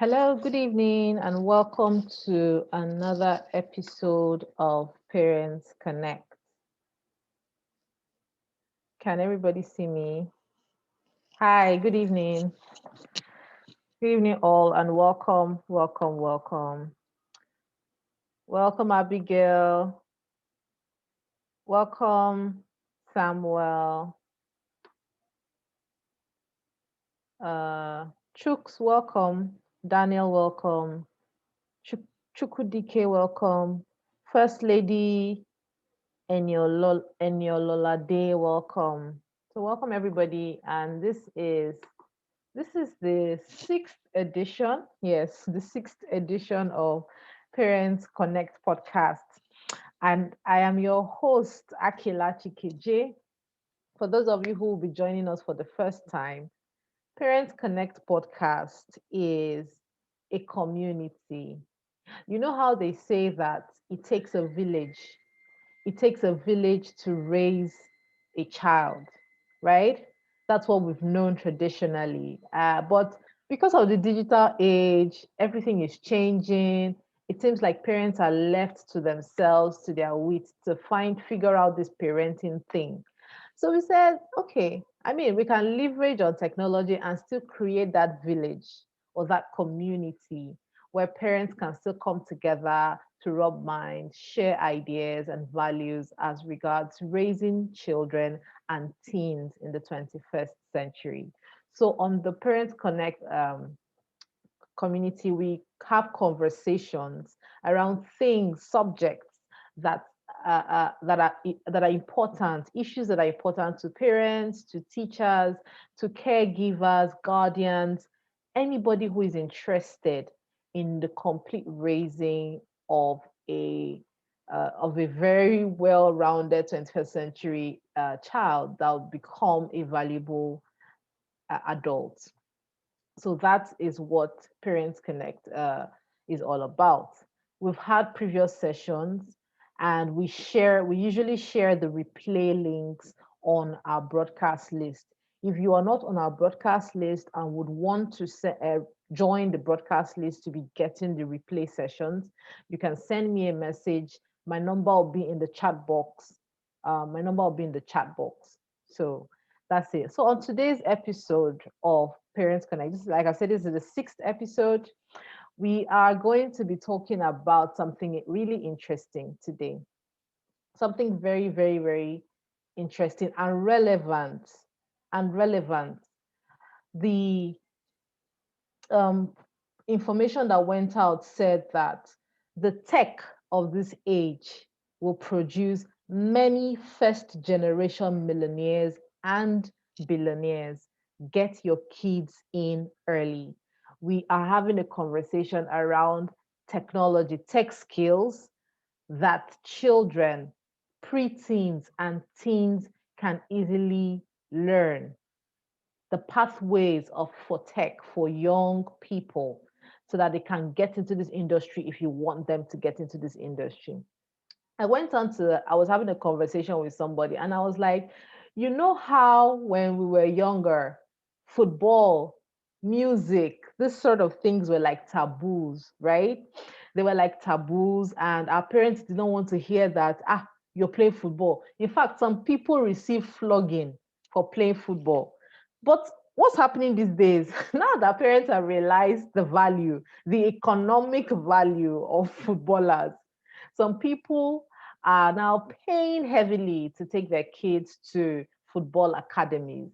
Hello, good evening, and welcome to another episode of Parents Connect. Can everybody see me? Hi, good evening. Good evening, all, and welcome, welcome, welcome. Welcome, Abigail. Welcome, Samuel. Chooks, welcome. Daniel, welcome. Chukudike, welcome. First Lady Eniololade, welcome. So welcome everybody, and this is the sixth edition. Yes, the sixth edition of Parents Connect podcast, and I am your host Akila Chikeje. For those of you who will be joining us for the first time, Parents Connect podcast is a community. You know how they say that it takes a village to raise a child, right? That's what we've known traditionally. But because of the digital age, everything is changing. It seems like parents are left to themselves, to their wits, to figure out this parenting thing. So we said, okay, I mean, we can leverage on technology and still create that village or that community where parents can still come together to rub minds, share ideas and values as regards raising children and teens in the 21st century. So on the Parents Connect community, we have conversations around things, subjects that that are important, issues that are important to parents, to teachers, to caregivers, guardians, anybody who is interested in the complete raising of a very well-rounded 21st century child that will become a valuable adult. So that is what Parents Connect is all about. We've had previous sessions, and we usually share the replay links on our broadcast list. If you are not on our broadcast list and would want to join the broadcast list to be getting the replay sessions, you can send me a message. My number will be in the chat box. So that's it. So on today's episode of Parents Connect, like I said, this is the sixth episode. We are going to be talking about something really interesting today. Something very, very, very interesting and relevant. And relevant. The information that went out said that the tech of this age will produce many first generation millionaires and billionaires. Get your kids in early. We are having a conversation around technology, tech skills that children, preteens, and teens can easily learn, the pathways of for tech for young people so that they can get into this industry if you want them to get into this industry. I was having a conversation with somebody and I was like, you know how when we were younger, football, music, this sort of things were like taboos, right? They were like taboos, and our parents didn't want to hear that, you're playing football. In fact, some people receive flogging for playing football. But what's happening these days? Now that parents have realized the value, the economic value of footballers, some people are now paying heavily to take their kids to football academies.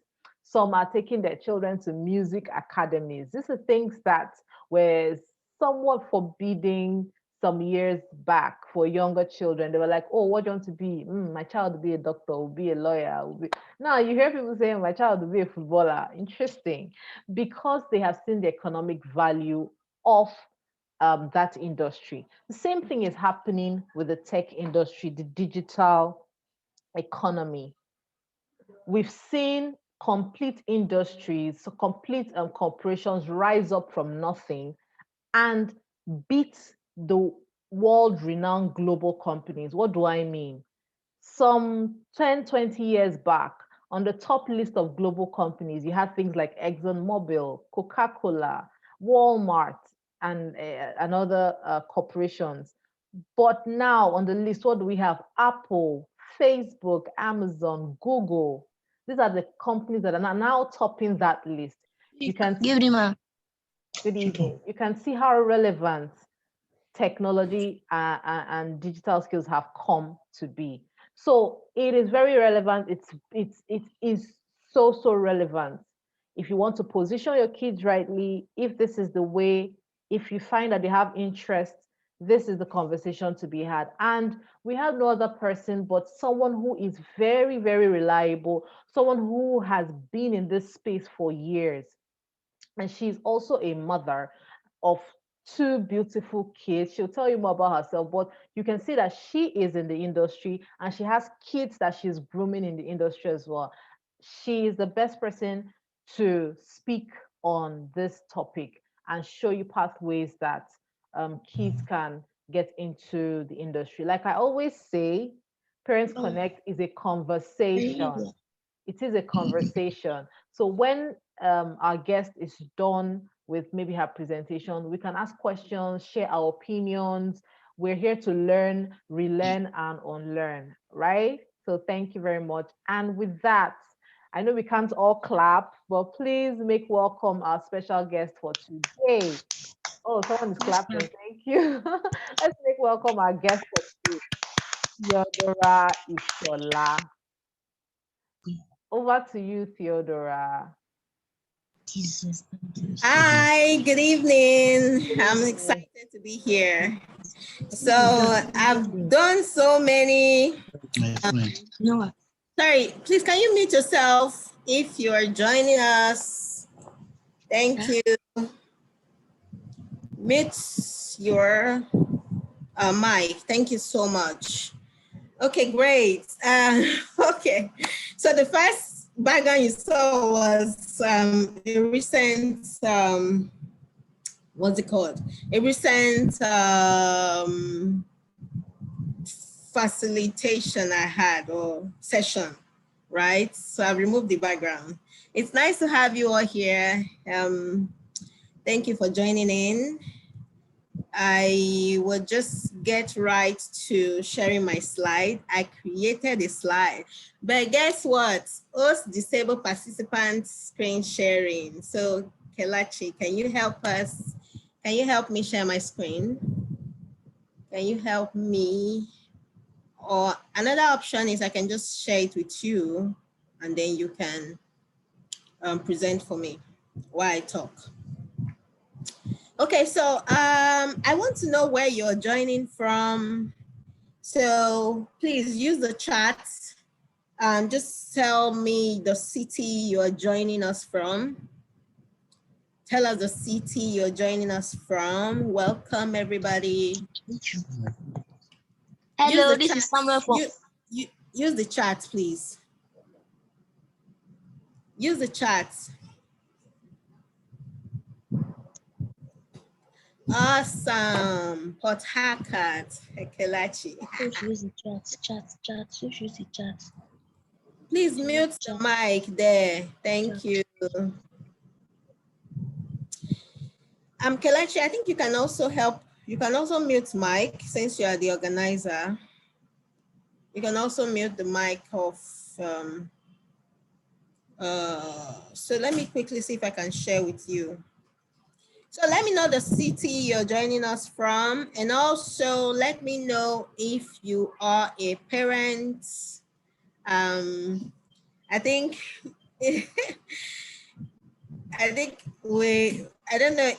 Some are taking their children to music academies. These are things that were somewhat forbidding some years back for younger children. They were like, oh, what do you want to be? My child will be a doctor, will be a lawyer. Now you hear people saying, my child will be a footballer. Interesting. Because they have seen the economic value of that industry. The same thing is happening with the tech industry, the digital economy. We've seen complete industries, so complete corporations rise up from nothing and beat the world renowned global companies. What do I mean? Some 10, 20 years back, on the top list of global companies, you had things like ExxonMobil, Coca Cola, Walmart, and other corporations. But now on the list, what do we have? Apple, Facebook, Amazon, Google. These are the companies that are now topping that list. You can give them a good evening. You can see how relevant technology and digital skills have come to be. So it is very relevant. It is so relevant. If you want to position your kids rightly, if this is the way, if you find that they have interest, this is the conversation to be had. And we have no other person but someone who is very reliable, someone who has been in this space for years. And she's also a mother of two beautiful kids. She'll tell you more about herself, but you can see that she is in the industry and she has kids that she's grooming in the industry as well. She is the best person to speak on this topic and show you pathways that kids can get into the industry. Like I always say, Parents Connect is a conversation. It is a conversation. So when our guest is done with maybe her presentation, we can ask questions, share our opinions. We're here to learn, relearn, and unlearn, right? So thank you very much. And with that, I know we can't all clap, but please make welcome our special guest for today. Oh, someone is clapping. Thank you. Let's make welcome our guest for today, Theodora Isola. Over to you, Theodora. Hi, good evening. I'm excited to be here. So I've done so many. Sorry, please can you mute yourself if you are joining us? Thank you. Mute your mic. Thank you so much. Okay, great. Okay, so the first background you saw was a recent, what's it called? A recent facilitation I had or session, right? So I removed the background. It's nice to have you all here. Thank you for joining in. I will just get right to sharing my slide. I created a slide, but guess what? Host disabled participants screen sharing. So Kelechi, can you help us? Can you help me share my screen? Can you help me? Or another option is I can just share it with you and then you can present for me while I talk. Okay, so I want to know where you're joining from. So please use the chat. Just tell me the city you're joining us from. Tell us the city you're joining us from. Welcome, everybody. hello, this is Samuel from. Use the chat, please. Use the chat. Awesome. Port Harcourt, Kelechi. Use the chat. Use the chat. Please mute the mic there. Thank you. Kelechi, I think you can also help. You can also mute mic since you are the organizer. You can also mute the mic of. So let me quickly see if I can share with you. So let me know the city you're joining us from, and also let me know if you are a parent. I think I don't know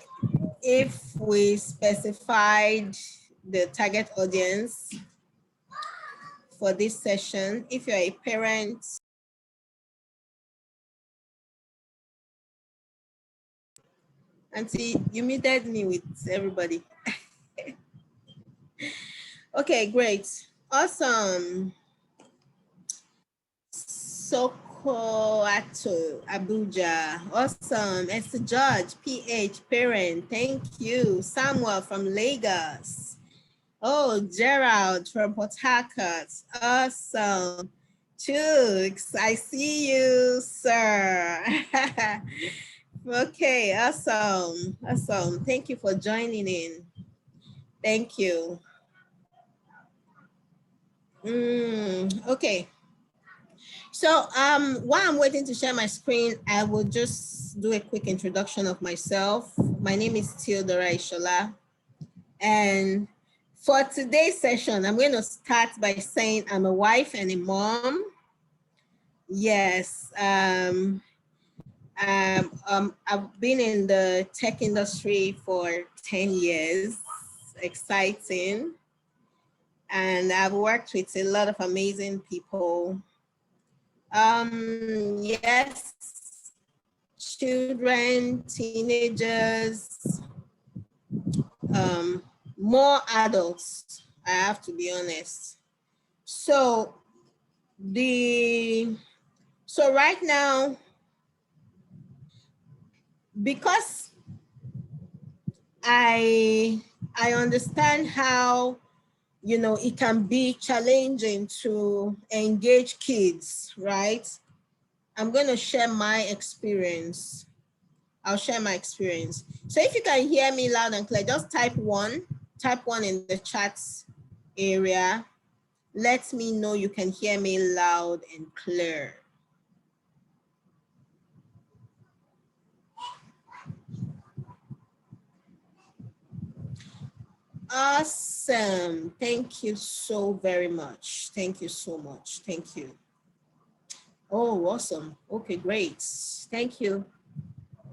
if we specified the target audience for this session. If you're a parent, Auntie, you muted me with everybody. Okay, great. Awesome. Sokoato, Abuja. Awesome. Esther George, PH, parent. Thank you. Samuel from Lagos. Oh, Gerald from Port Harcourt. Awesome. Chooks, I see you, sir. Okay, awesome. Awesome. Thank you for joining in. Thank you. Okay. So while I'm waiting to share my screen, I will just do a quick introduction of myself. My name is Theodora Isola. And for today's session, I'm going to start by saying I'm a wife and a mom. Yes. I've been in the tech industry for 10 years. Exciting. And I've worked with a lot of amazing people. Yes, children, teenagers, more adults, I have to be honest. So right now, because I understand how, you know, it can be challenging to engage kids, right? I'm going to share my experience. I'll share my experience. So if you can hear me loud and clear, just type one in the chat area. Let me know you can hear me loud and clear. Awesome. Thank you so very much. Thank you so much. Thank you. Oh, awesome. Okay, great. Thank you.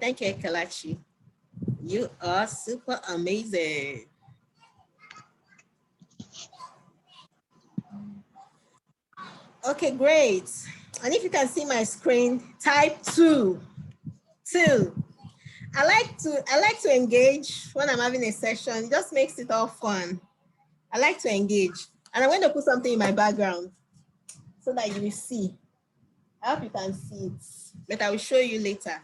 Thank you, Kalachi. You are super amazing. Okay, great. And if you can see my screen, type 2. 2. I like to engage when I'm having a session. It just makes it all fun. I like to engage. And I'm going to put something in my background so that you will see. I hope you can see it, but I will show you later.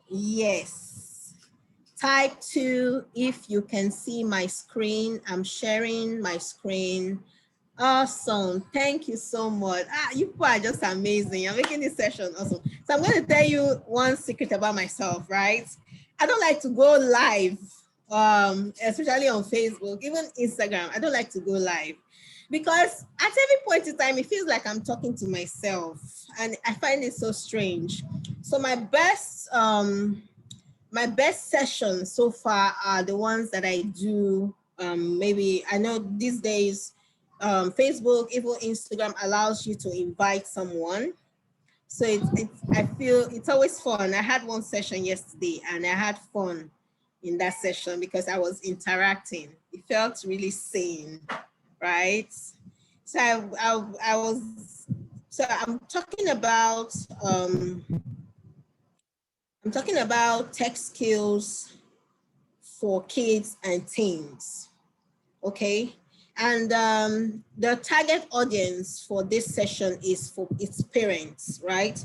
Yes. Type 2 if you can see my screen. I'm sharing my screen. Awesome. Thank you so much. You people are just amazing. You're making this session awesome. So I'm going to tell you one secret about myself, right? I don't like to go live, especially on Facebook, even Instagram. I don't like to go live because at every point in time, it feels like I'm talking to myself and I find it so strange. So my best sessions so far are the ones that I do. Maybe I know these days, Facebook, even Instagram allows you to invite someone. So I feel it's always fun. I had one session yesterday and I had fun in that session because I was interacting. It felt really sane, right? So I'm talking about tech skills for kids and teens, okay? And the target audience for this session is its parents, right?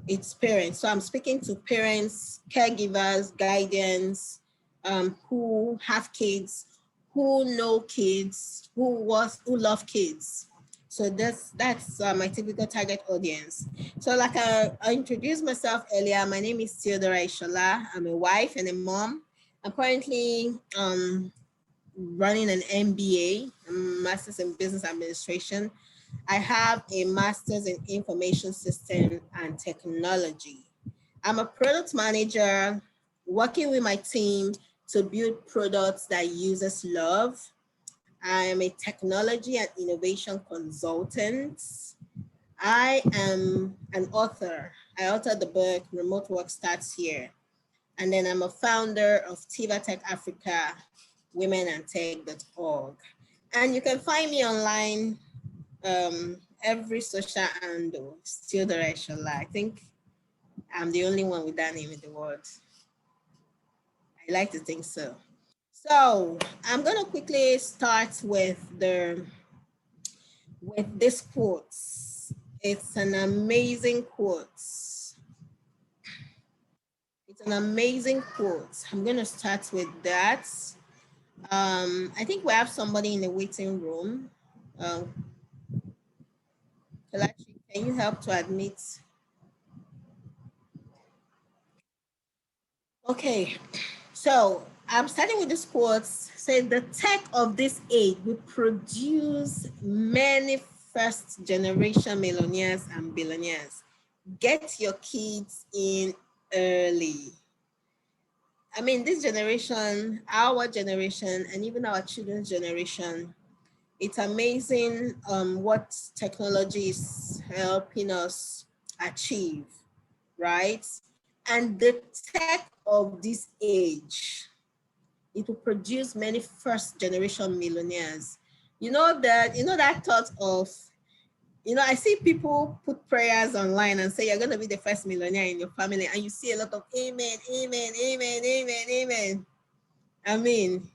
It's parents. So I'm speaking to parents, caregivers, guardians, who have kids, who know kids, who love kids. So that's my typical target audience. So like I introduced myself earlier, my name is Theodora Isola. I'm a wife and a mom. I'm currently running an MBA, Master's in Business Administration. I have a Master's in Information System and Technology. I'm a product manager working with my team to build products that users love. I am a technology and innovation consultant. I am an author. I authored the book, Remote Work Starts Here. And then I'm a founder of Tiva Tech Africa, womenandtech.org. And you can find me online, every social handle, Theodora Isola. I think I'm the only one with that name in the world. I like to think so. So I'm gonna quickly start with this quote. It's an amazing quote. It's an amazing quote. I'm gonna start with that. I think we have somebody in the waiting room. Kalachi, can you help to admit? Okay, so I'm starting with this quote. Say the tech of this age will produce many first generation millionaires and billionaires. Get your kids in early. I mean, this generation, our generation, and even our children's generation, it's amazing what technology is helping us achieve, right? And the tech of this age, it will produce many first generation millionaires. You know that thought of, I see people put prayers online and say you're going to be the first millionaire in your family, and you see a lot of amen, amen, amen, amen, amen. I mean,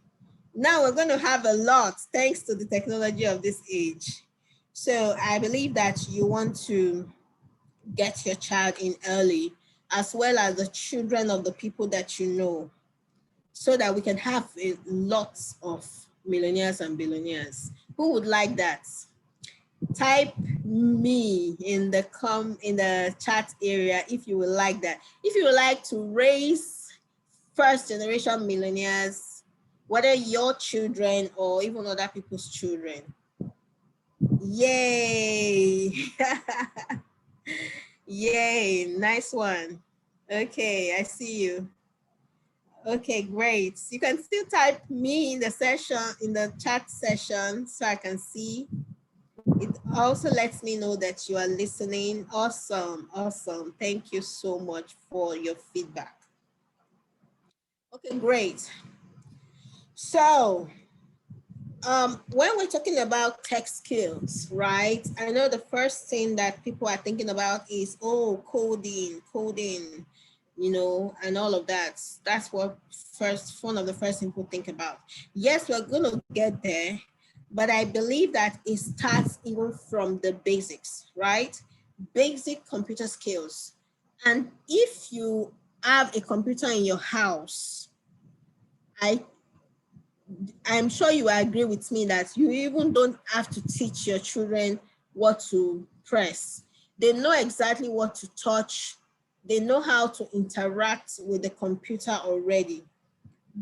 now we're going to have a lot thanks to the technology of this age. So I believe that you want to get your child in early, as well as the children of the people that you know, so that we can have a lot of millionaires and billionaires. Who would like that? Type me in the chat area if you would like that. If you would like to raise first generation millionaires, whether your children or even other people's children. Yay! Yay, nice one. Okay, I see you. Okay, great. You can still type me in the session, in the chat session, so I can see. It also lets me know that you are listening. Awesome, awesome. Thank you so much for your feedback. Okay, great. So, when we're talking about tech skills, right? I know the first thing that people are thinking about is, oh, coding, and all of that. That's what one of the first things people think about. Yes, we're going to get there, but I believe that it starts even from the basics, right? Basic computer skills. And if you have a computer in your house, I'm sure you agree with me that you even don't have to teach your children what to press. They know exactly what to touch. They know how to interact with the computer already.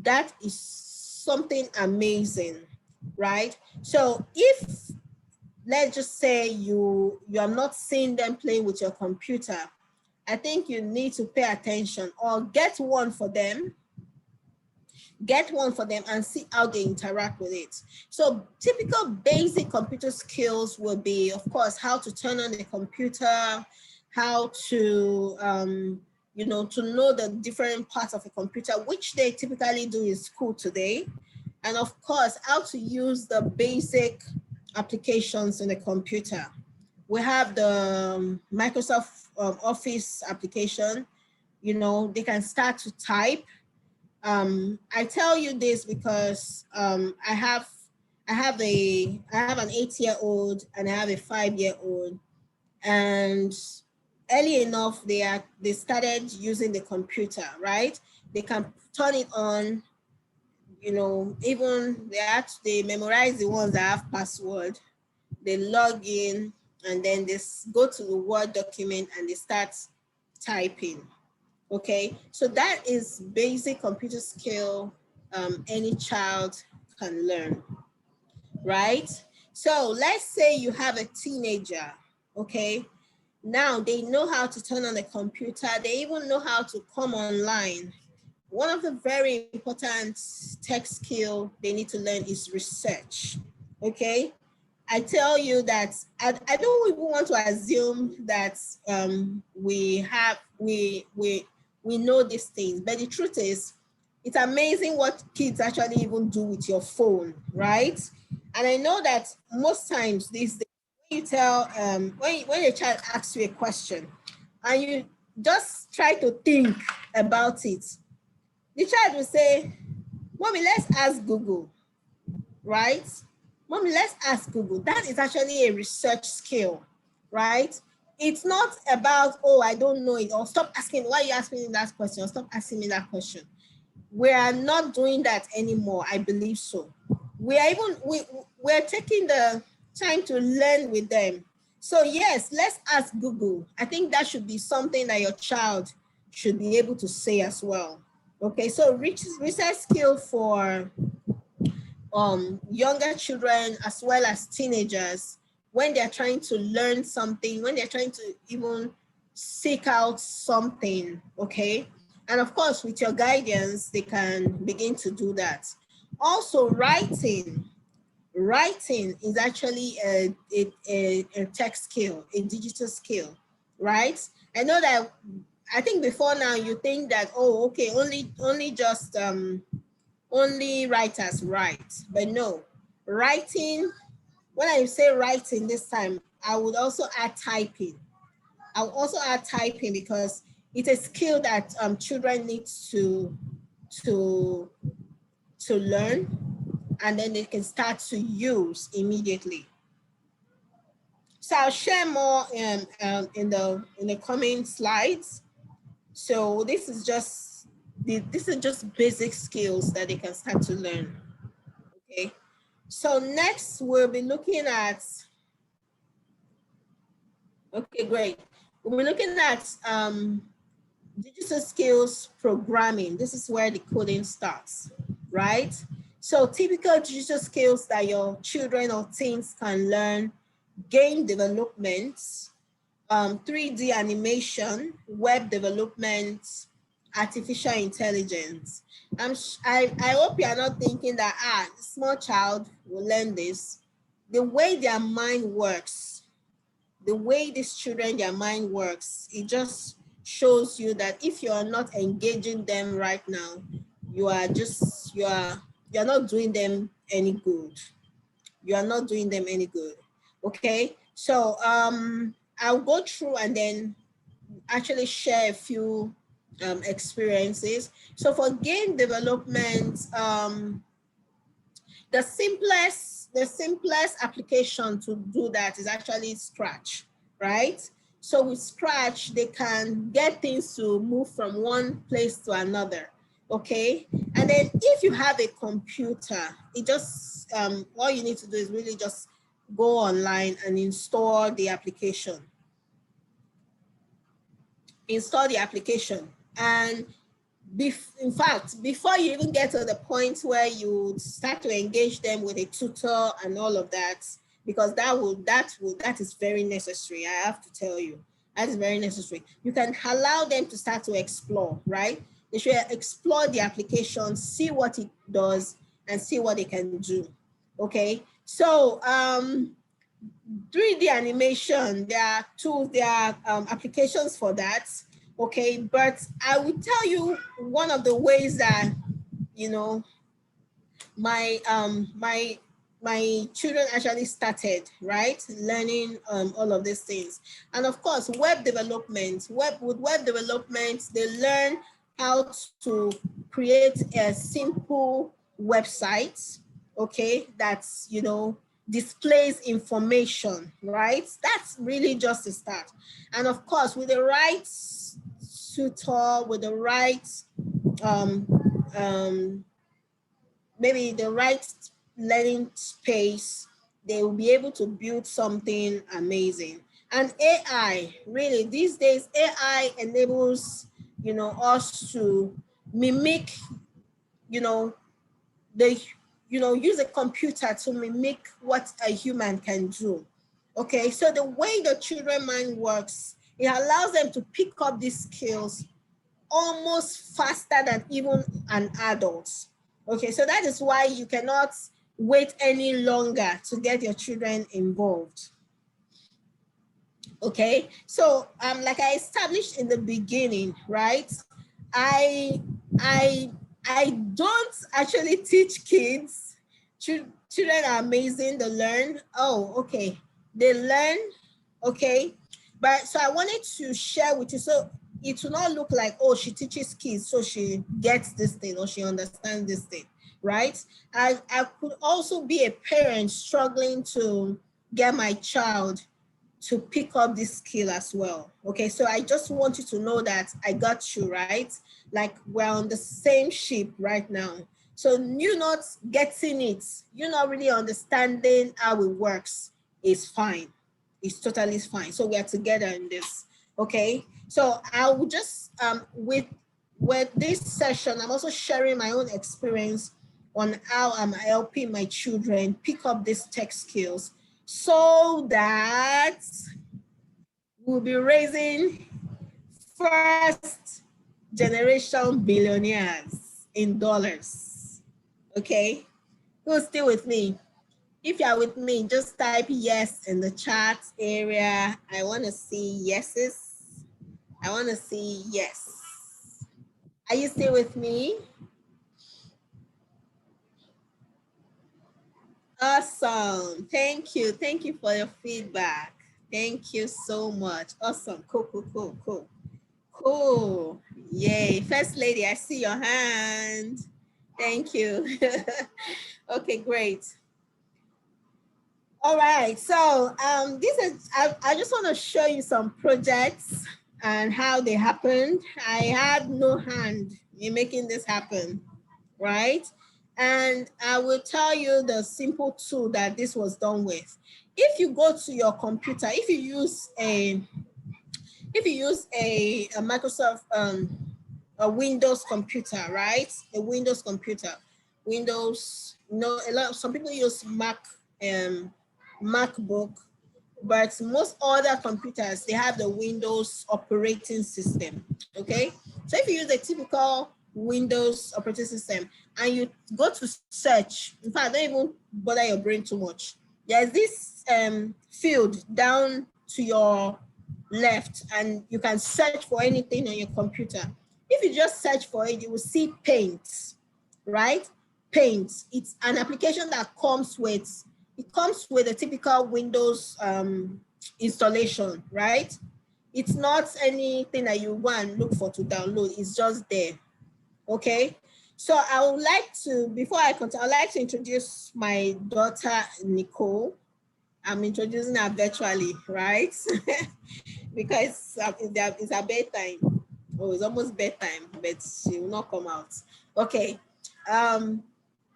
That is something amazing, right? So if, let's just say you are not seeing them playing with your computer, I think you need to pay attention or get one for them and see how they interact with it. So typical basic computer skills will be, of course, how to turn on the computer, how to, to know the different parts of a computer, which they typically do in school today. And of course, how to use the basic applications in the computer. We have the Microsoft Office application. They can start to type. I tell you this because I have an 8-year-old and I have a 5-year-old, and early enough they started using the computer, right? They can turn it on, even they memorize the ones that have password. They log in and then they go to the Word document and they start typing. Okay, so that is basic computer skill any child can learn, right? So let's say you have a teenager, okay? Now they know how to turn on the computer. They even know how to come online. One of the very important tech skill they need to learn is research, okay? I tell you that I don't even want to assume that we know these things, but the truth is, it's amazing what kids actually even do with your phone, right? And I know that most times these days, when you tell when a child asks you a question, and you just try to think about it, the child will say, "Mommy, let's ask Google," right? Mommy, let's ask Google. That is actually a research skill, right? It's not about, oh, I don't know it, or stop asking, why are you asking me that question, or stop asking me that question. We are not doing that anymore, I believe so. We're taking the time to learn with them. So yes, let's ask Google. I think that should be something that your child should be able to say as well, Okay, so research skill for younger children as well as teenagers when they're trying to learn something, when they're trying to even seek out something, okay? And of course, with your guidance, they can begin to do that. Also, writing. Writing is actually a tech skill, a digital skill, right? I know that, I think before now you think that, oh, okay, only just only writers write, but no, writing, when I say writing this time, I would also add typing. I would also add typing because it's a skill that children need to learn, and then they can start to use immediately. So I'll share more in the coming slides. So this is just basic skills that they can start to learn. Okay. So next we'll be looking at, okay, great. We'll be looking at digital skills programming. This is where the coding starts, right? So typical digital skills that your children or teens can learn: game development, 3D animation, web development, artificial intelligence. I hope you are not thinking that, small child will learn this. The way their mind works, the way these children, their mind works, it just shows you that if you are not engaging them right now, you're not doing them any good. You are not doing them any good. Okay, so I'll go through and then actually share a few experiences. So for game development, the simplest application to do that is actually Scratch, right? So with Scratch, they can get things to move from one place to another, okay? And then if you have a computer, it just, all you need to do is really just go online and install the application. Install the application. And in fact, before you even get to the point where you start to engage them with a tutor and all of that, because that is very necessary. I have to tell you, that is very necessary. You can allow them to start to explore, right? They should explore the application, see what it does, and see what they can do. Okay, so 3D animation, there are tools, there are applications for that. Okay, but I will tell you one of the ways that, you know, my children actually started, right, learning all of these things. And of course, web development. With web development, they learn how to create a simple website, okay, that's, you know, displays information, right? That's really just a start. And of course, with the right tutor, with the right maybe the right learning space, they will be able to build something amazing. And AI, really, these days, AI enables, you know, us to mimic, you know, use a computer to mimic what a human can do. Okay, so the way the children mind works, it allows them to pick up these skills almost faster than even an adult. Okay, so that is why you cannot wait any longer to get your children involved. Okay, so like I established in the beginning, right? I don't actually teach kids. Children are amazing, they learn. Oh, okay, they learn, okay. But so I wanted to share with you, so it will not look like, oh, she teaches kids, so she gets this thing or she understands this thing, right? I could also be a parent struggling to get my child to pick up this skill as well. Okay, so I just want you to know that I got you, right? Like we're on the same ship right now. So you not getting it, you're not really understanding how it works is fine. It's totally fine. So we are together in this. Okay, so I will just with with this session, I'm also sharing my own experience on how I'm helping my children pick up these tech skills so that we'll be raising first generation billionaires in dollars. Okay, who's still with me? If you're with me, just type yes in the chat area. I want to see yeses. I want to see yes. Are you still with me? Awesome. Thank you. Thank you for your feedback. Thank you so much. Awesome. Cool, cool, cool, cool. Cool. Yay. First lady, I see your hand. Thank you. Okay, great. All right. So this is, I just want to show you some projects and how they happened. I had no hand in making this happen, right? And I will tell you the simple tool that this was done with. If you go to your computer, if you use a Microsoft, a Windows computer, right? A Windows computer, Windows, no, some people use MacBook, but most other computers, they have the Windows operating system, okay? So if you use a typical Windows operating system and you go to search, in fact, don't even bother your brain too much. There's this field down to your left and you can search for anything on your computer. If you just search for it, you will see Paint, right? Paint, it's an application that comes with, it comes with a typical Windows installation, right? It's not anything that you want and look for to download, it's just there, okay? So I would like to, before I continue, I'd like to introduce my daughter, Nicole. I'm introducing her virtually, right? Because it's her bedtime. Oh, it's almost bedtime, but she will not come out. Okay.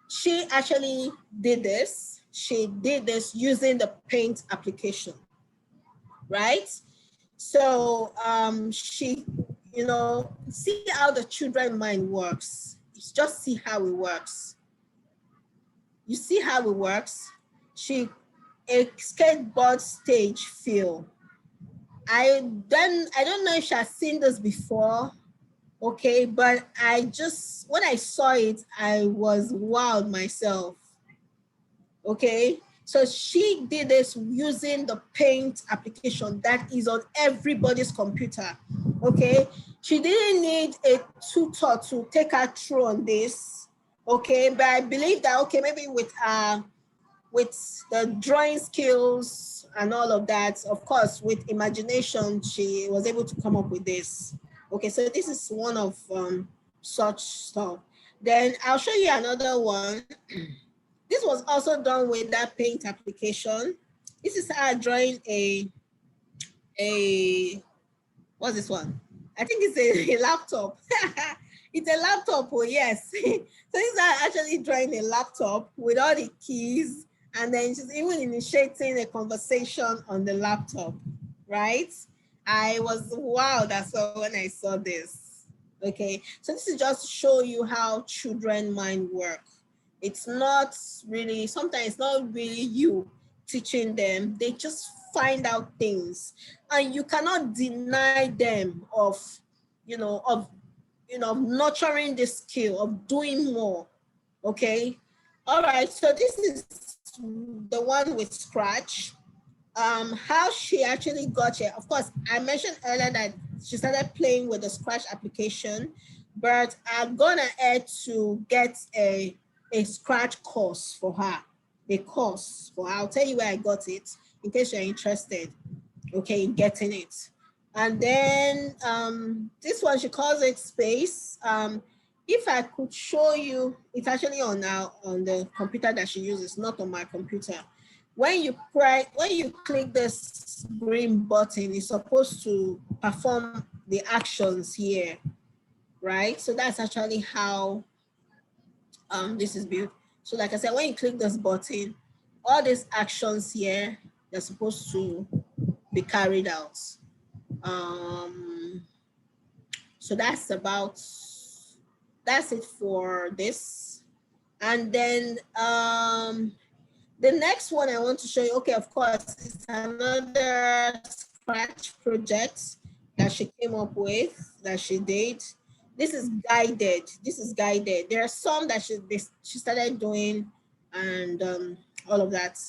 She actually did this. She did this using the Paint application, right? So she, you know, see how the children mind works. Just see how it works. You see how it works? A skateboard stage feel. I don't know if she has seen this before, okay, but when I saw it, I was wowed myself, okay? So she did this using the Paint application that is on everybody's computer, okay? She didn't need a tutor to take her through on this, okay? But I believe that, okay, maybe with the drawing skills and all of that, of course, with imagination, she was able to come up with this. Okay, so this is one of such stuff. Then I'll show you another one. This was also done with that Paint application. This is her drawing what's this one? I think it's a laptop. It's a laptop, oh yes. So these are actually drawing a laptop with all the keys, and then she's even initiating a conversation on the laptop, right? I was wowed as well when I saw this. Okay, so this is just to show you how children mind work. It's not really, sometimes it's not really you teaching them, they just find out things, and you cannot deny them of nurturing the skill of doing more. Okay, all right, so this is the one with Scratch. How she actually got here, of course, I mentioned earlier that she started playing with the Scratch application, but I'm gonna add to get a Scratch course for her, I'll tell you where I got it in case you're interested, okay, in getting it. And then this one, she calls it Space. If I could show you, it's actually on the computer that she uses, not on my computer. When you click this green button, it's supposed to perform the actions here, right? So that's actually how this is built. So like I said, when you click this button, all these actions here, they're supposed to be carried out. So that's about that's it for this. And then the next one I want to show you, okay, of course, it's another scratch project that she came up with, that she did. This is guided. This is guided. There are some that she started doing and all of that.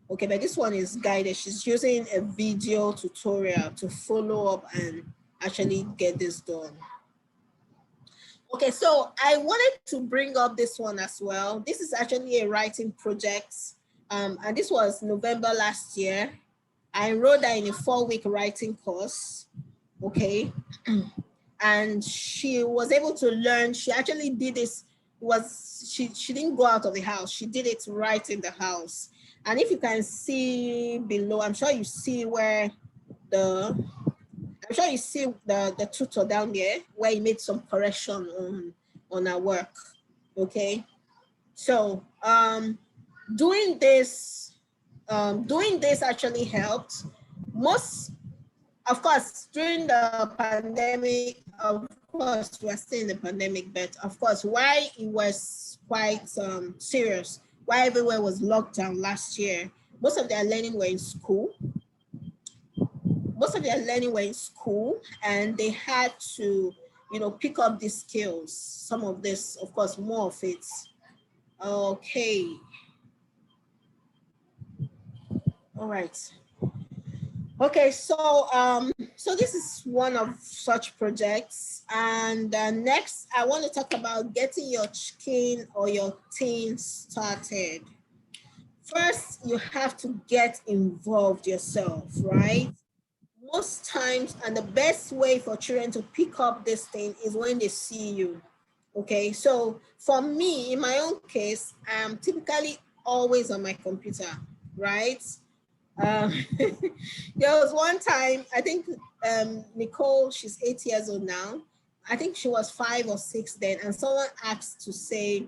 Okay, but this one is guided. She's using a video tutorial to follow up and actually get this done. Okay, so I wanted to bring up this one as well. This is actually a writing project. And this was November last year. I enrolled her in a 4-week writing course. Okay. And she was able to learn. She actually did this. She didn't go out of the house. She did it right in the house. And if you can see below, I'm sure you see where the tutor down there where he made some correction on our work. Okay. So doing this actually helped. Of course, during the pandemic, of course, we're still in the pandemic, but of course, why it was quite serious, why everywhere was locked down last year, most of their learning were in school. And they had to, pick up these skills. Some of this, of course, more of it. Okay. All right. Okay, so this is one of such projects. And next, I want to talk about getting your teen or your teen started. First, you have to get involved yourself, right? Most times, and the best way for children to pick up this thing is when they see you. Okay, so for me, in my own case, I'm typically always on my computer, right? There was one time, I think Nicole, she's 8 years old now. I think she was 5 or 6 then, and someone asked to say,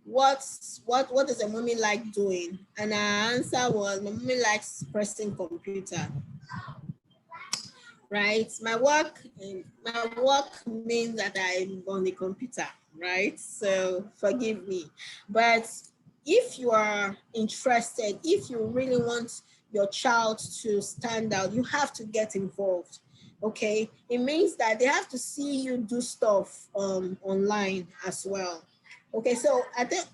what does a mommy like doing? And our answer was, my mommy likes pressing computer. Right, my work means that I'm on the computer, right? So forgive me, but if you are interested, if you really want your child to stand out, you have to get involved. Okay, it means that they have to see you do stuff online as well. Okay, so I think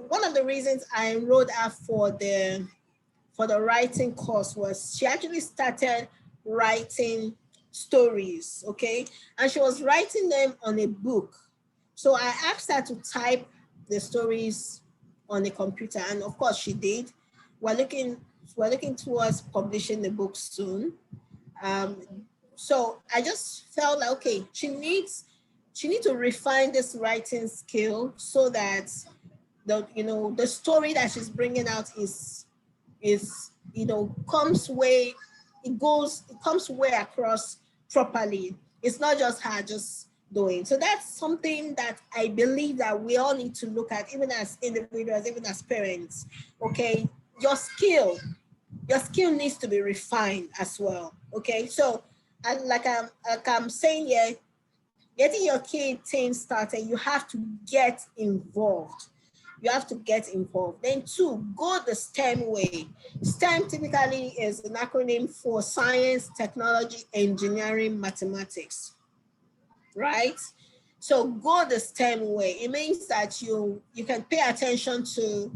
one of the reasons I enrolled her for the writing course was she actually started writing stories, okay? And she was writing them on a book. So I asked her to type the stories on the computer, and of course she did. We're looking towards publishing the book soon. So I just felt like, okay, she needs to refine this writing skill so that the story that she's bringing out comes way across properly. It's not just her just doing. So that's something that I believe that we all need to look at, even as individuals, even as parents. Okay, your skill needs to be refined as well. Okay, so and like I'm saying here, getting your teen started, you have to get involved. You have to get involved. Then 2, go the STEM way. STEM typically is an acronym for science, technology, engineering, mathematics, right? So go the STEM way. It means that you can pay attention to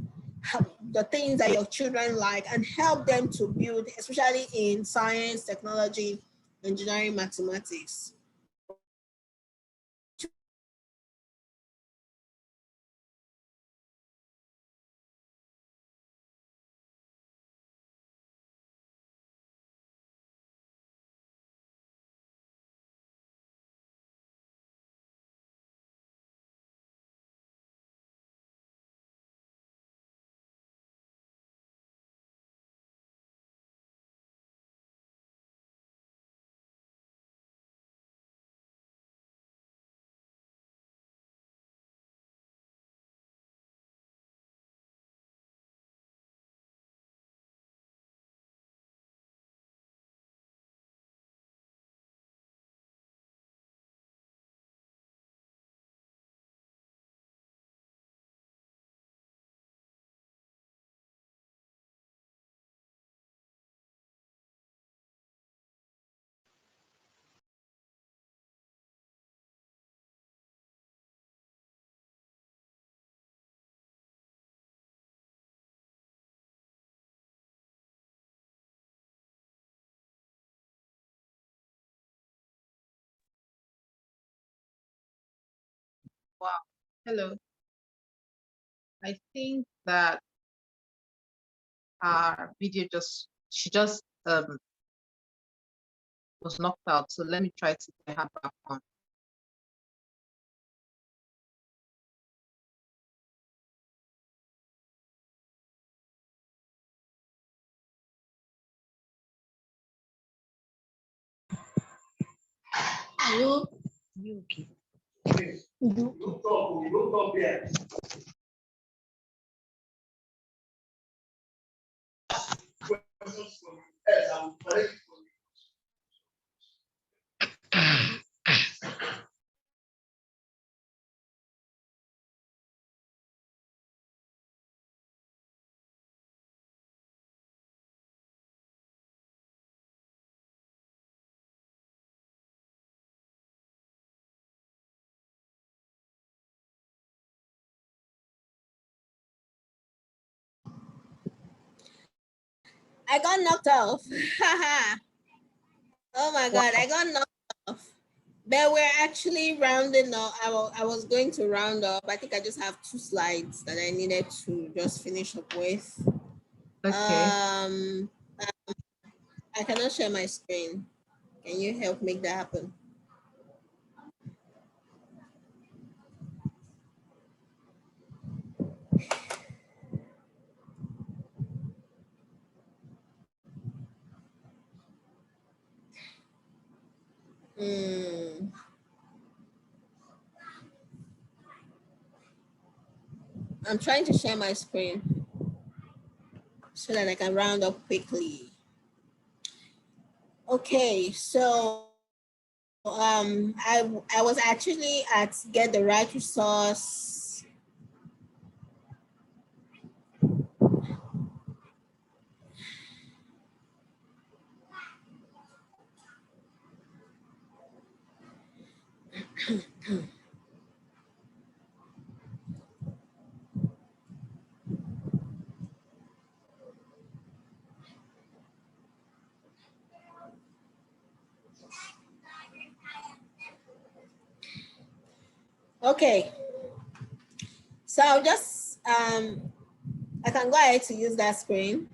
the things that your children like and help them to build, especially in science, technology, engineering, mathematics. Wow. Hello. I think that our video she just was knocked out. So let me try to get her back on. You okay? I got knocked off. Oh my God, I got knocked off. But we're actually rounding up. I was going to round up. I think I just have 2 slides that I needed to just finish up with. Okay. I cannot share my screen. Can you help make that happen? I'm trying to share my screen so that I can round up quickly. Okay, so I was actually at Get the Right Resource. Okay, so I'll just I can go ahead to use that screen.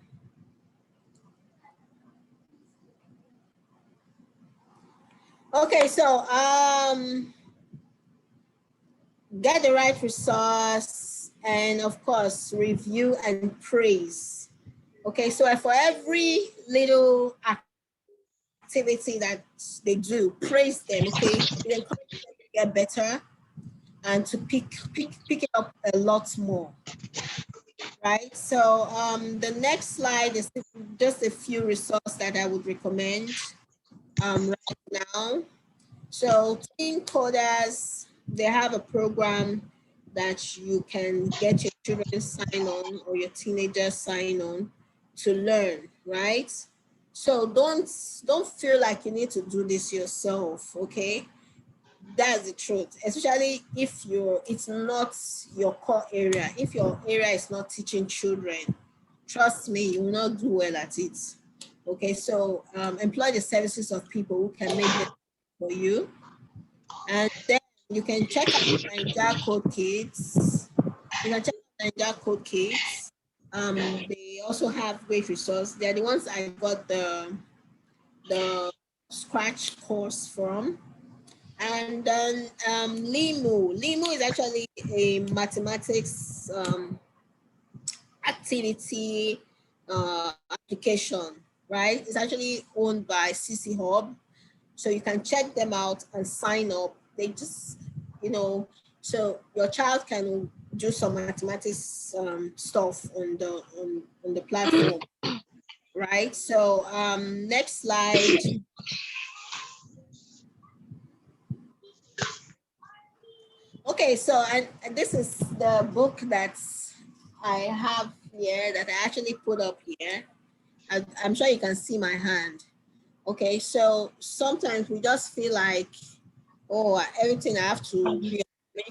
Okay, so get the right resource and of course review and praise. Okay, so for every little activity that they do, praise them. Okay, you encourage them to get better and to pick it up a lot more. Right, so the next slide is just a few resources that I would recommend right now. So Teen Coders, they have a program that you can get your children sign on or your teenagers sign on to learn, right? So don't feel like you need to do this yourself, okay? That's the truth, especially if it's not your core area. If your area is not teaching children, trust me, you will not do well at it. Okay, so employ the services of people who can make it for you. And then you can check out Ninja Code Kids. You can check out Ninja Code Kids. They also have great resources. They're the ones I got the Scratch course from. And then Limu. Limu is actually a mathematics activity application, right? It's actually owned by CC Hub. So you can check them out and sign up. They just, so your child can do some mathematics stuff on the platform, right? So next slide. Okay, so and this is the book that I have here that I actually put up here. I'm sure you can see my hand. Okay, so sometimes we just feel like, oh, everything I have to, you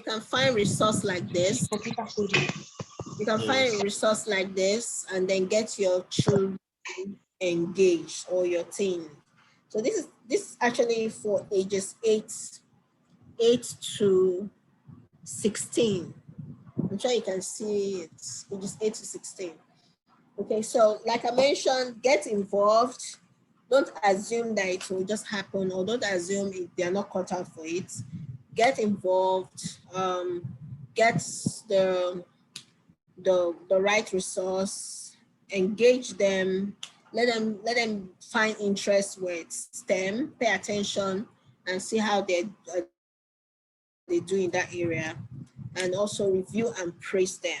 can find resource like this. You can find a resource like this and then get your children engaged or your teen. So this is actually for ages 8 to 16. I'm sure you can see it, pages 8 to 16. Okay, so like I mentioned, get involved. Don't assume that it will just happen, or don't assume they're not cut out for it. Get involved, get the right resource, engage them, let them find interest with STEM, pay attention, and see how they do in that area, and also review and praise them.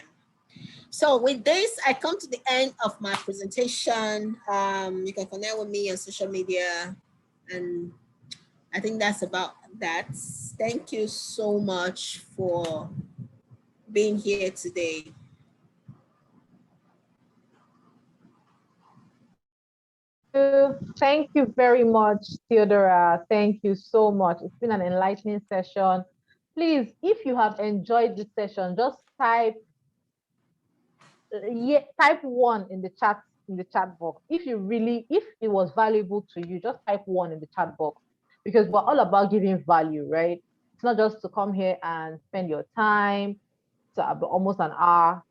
So with this, I come to the end of my presentation. You can connect with me on social media, and I think that's about that. Thank you so much for being here today. Thank you very much, Theodora. Thank you so much. It's been an enlightening session. Please, if you have enjoyed this session, just type 1 in the chat box. If it was valuable to you, just type 1 in the chat box, because we're all about giving value, right? It's not just to come here and spend your time to almost an hour.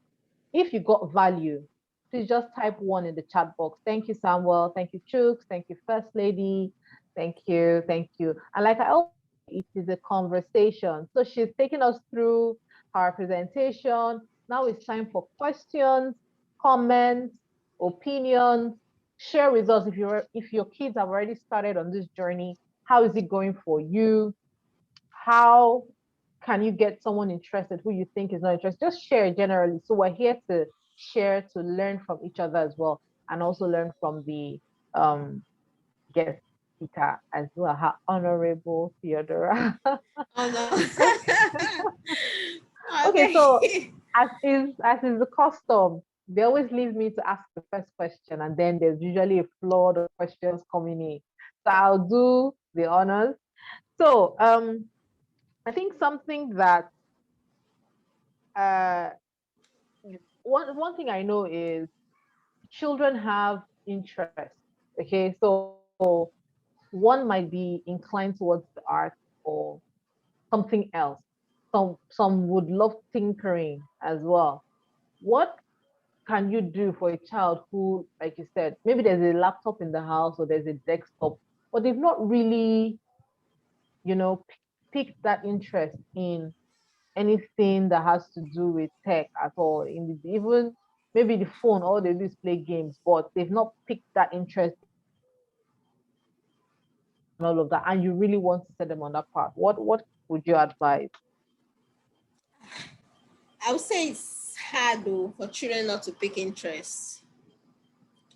If you got value, please just type 1 in the chat box. Thank you, Samuel. Thank you, Chooks. Thank you, First Lady. Thank you. Thank you. And like I always say, it is a conversation. So she's taking us through her presentation. Now it's time for questions, comments, opinions. Share with us if your kids have already started on this journey. How is it going for you? How can you get someone interested who you think is not interested? Just share generally. So we're here to share, to learn from each other as well, and also learn from the guest speaker as well, her honorable Theodora. Oh, no. Okay, so as is the custom, they always leave me to ask the first question, and then there's usually a flood of questions coming in. So I'll do the honors. So I think something that one thing I know is children have interest. Okay, so one might be inclined towards the art or something else. Some would love tinkering as well. What can you do for a child who, like you said, maybe there's a laptop in the house or there's a desktop, but they've not really, picked that interest in anything that has to do with tech at all. Even maybe the phone, all they do is play games, but they've not picked that interest and all of that. And you really want to set them on that path. What would you advise? I would say it's hard though for children not to pick interest.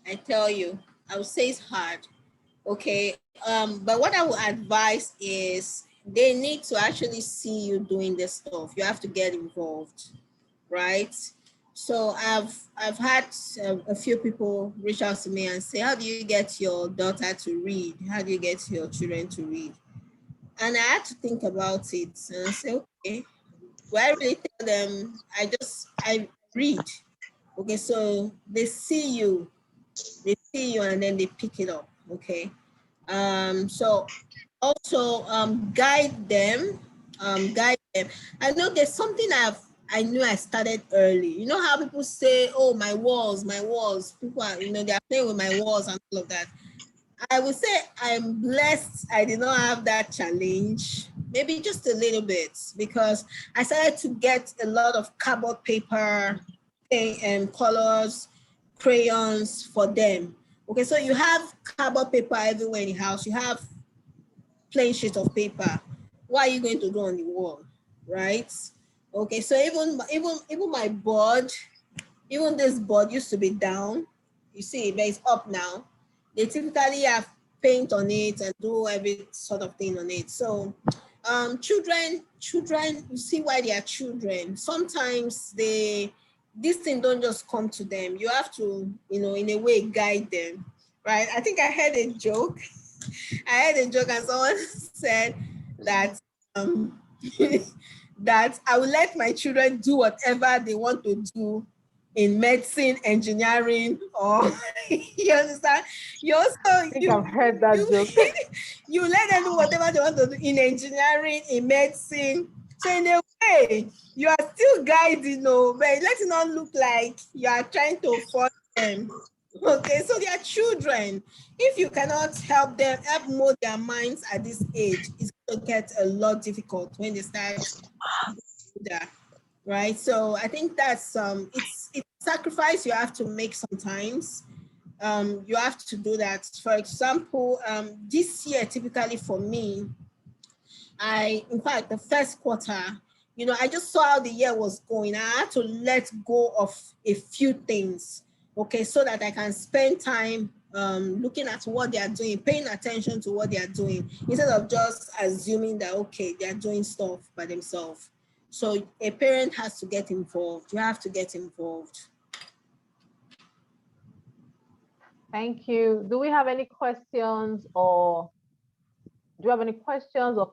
I tell you, I would say it's hard. Okay. But what I would advise is they need to actually see you doing this stuff. You have to get involved, right? So I've had a few people reach out to me and say, how do you get your daughter to read? How do you get your children to read? And I had to think about it and I say, okay, do I really tell them? I read. Okay, so they see you and then they pick it up. Okay. So also guide them. I know there's something I knew I started early. You know how people say, oh, my walls. People are, they're playing with my walls and all of that. I would say I'm blessed I did not have that challenge, maybe just a little bit, because I started to get a lot of cardboard paper and colors, crayons for them. Okay, so you have cardboard paper everywhere in the house. You have plain sheet of paper. What are you going to do on the wall, right? Okay, so even my board, even this board used to be down. You see, but it's up now. They typically have paint on it and do every sort of thing on it. So children, you see why they are children. Sometimes this thing don't just come to them. You have to, in a way guide them, right? I think I heard a joke. And someone said that that I will let my children do whatever they want to do in medicine, engineering, or you understand? I've heard that joke. You let them do whatever they want to do in engineering, in medicine. So in a Hey, you are still guiding, no, but let it not look like you are trying to force them. Okay, so they are children. If you cannot help them, help mold their minds at this age, it's going to get a lot difficult when they start older, right? So I think that's it's sacrifice you have to make sometimes. You have to do that. For example, this year typically for me, in fact, the first quarter, I just saw how the year was going. I had to let go of a few things, okay, so that I can spend time looking at what they are doing, paying attention to what they are doing, instead of just assuming that, okay, they are doing stuff by themselves. So a parent has to get involved. You have to get involved. Thank you. Do we have any questions or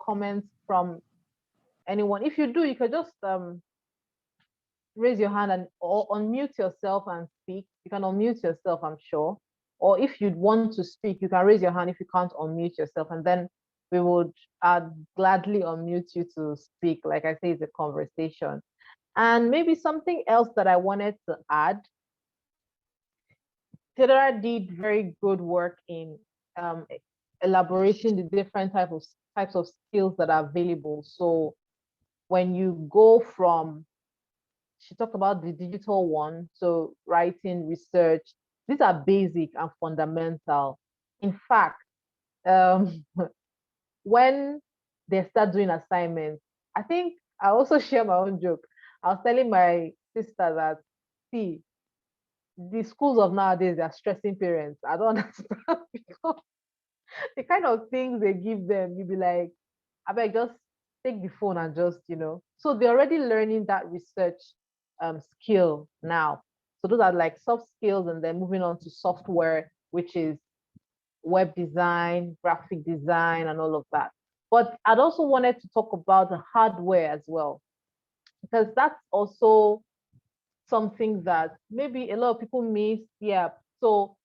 comments from anyone? If you do, you can just raise your hand or unmute yourself and speak. You can unmute yourself, I'm sure. Or if you'd want to speak, you can raise your hand if you can't unmute yourself, and then we would gladly unmute you to speak. Like I say, it's a conversation. And maybe something else that I wanted to add. Theodora did very good work in elaborating the different types of skills that are available. So when you go from, she talked about the digital one, so writing, research, these are basic and fundamental. In fact, when they start doing assignments, I think I also share my own joke. I was telling my sister that, see, the schools of nowadays, they're stressing parents. I don't understand because the kind of things they give them, you'd be like, I beg, just take the phone and just, So they're already learning that research skill now. So those are like soft skills, and then moving on to software, which is web design, graphic design, and all of that. But I'd also wanted to talk about the hardware as well, because that's also something that maybe a lot of people miss. Yeah. So,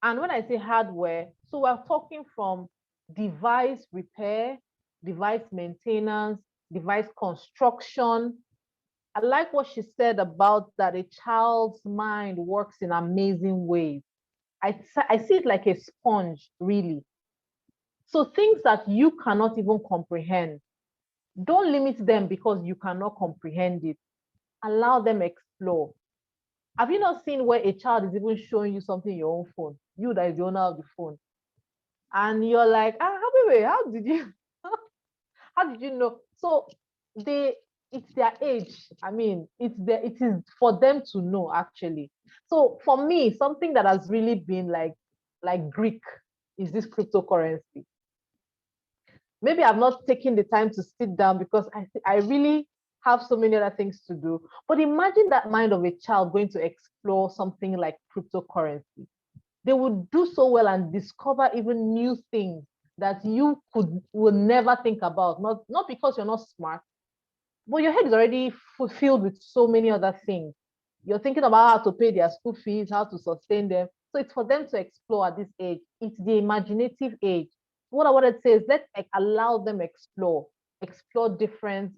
and when I say hardware, so we're talking from device repair, device maintenance, device construction. I like what she said about that a child's mind works in amazing ways. I see it like a sponge, really. So things that you cannot even comprehend, don't limit them because you cannot comprehend it. Allow them explore. Have you not seen where a child is even showing you something in your own phone? You that is the owner of the phone. And you're like, wait, how did you how did you know? So it's their age. I mean, it is for them to know actually. So for me, something that has really been like Greek is this cryptocurrency. Maybe I've not taken the time to sit down because I really have so many other things to do. But imagine that mind of a child going to explore something like cryptocurrency. They would do so well and discover even new things that you will never think about. Not because you're not smart, but your head is already fulfilled with so many other things. You're thinking about how to pay their school fees, how to sustain them. So it's for them to explore at this age. It's the imaginative age. What I wanted to say is let's allow them explore different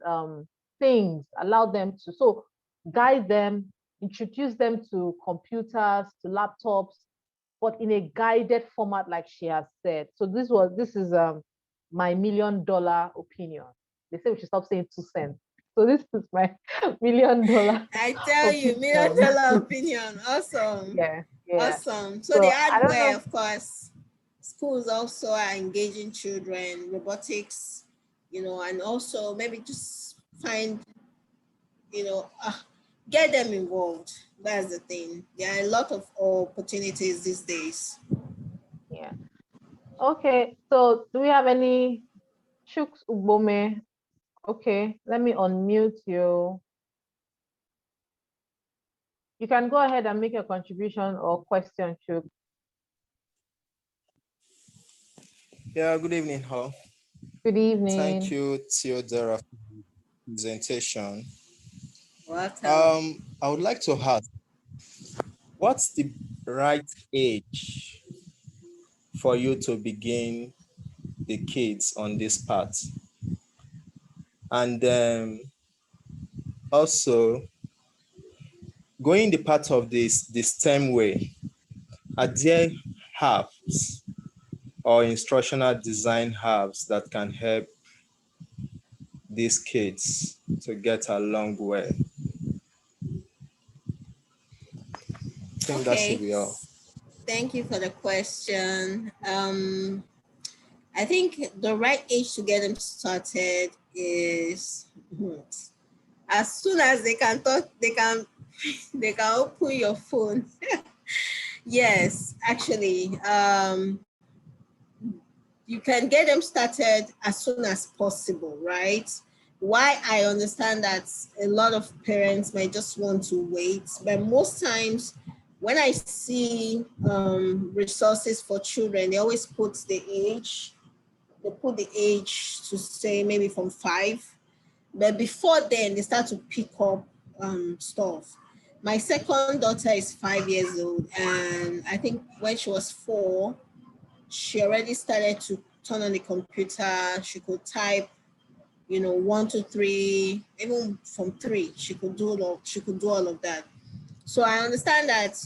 things, allow them to, so guide them, introduce them to computers, to laptops, but in a guided format, like she has said. So this is my $1 million opinion. They say we should stop saying 2 cents. So this is my $1 million. I tell you, $1 million opinion. Awesome. Yeah. Awesome. So the So I don't hardware, know. of course, schools also are engaging children, robotics, and also maybe just find, get them involved. That's the thing. There are a lot of opportunities these days. Yeah. Okay. So do we have any Chuks Ubome? Okay. Let me unmute you. You can go ahead and make a contribution or question, Chuk. Yeah, good evening, all. Good evening. Thank you, Theodora, for the presentation. Welcome. I would like to ask, what's the right age for you to begin the kids on this path? And Also, going the path of the STEM way, are there apps or instructional design apps that can help these kids to get along well? I think that should Okay, be all. thank you for the question. I think the right age to get them started is as soon as they can talk, they can open your phone. Yes, actually, you can get them started as soon as possible, right? Why I understand that a lot of parents might just want to wait, but most times when I see resources for children, they always put the age. They put the age to say maybe from 5, but before then they start to pick up stuff. My second daughter is 5 years old, and I think when she was 4, she already started to turn on the computer. She could type, 1, 2, 3, even from 3, she could do all of that. So I understand that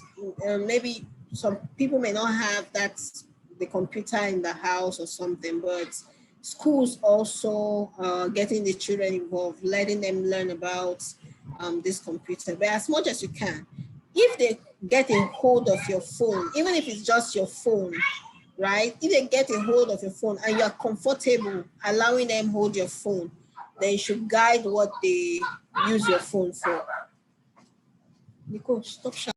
maybe some people may not have the computer in the house or something, but schools also getting the children involved, letting them learn about this computer. But as much as you can, if they get a hold of your phone, even if it's just your phone, right? If they get a hold of your phone and you are comfortable allowing them hold your phone, then you should guide what they use your phone for. Nicole, stop shouting.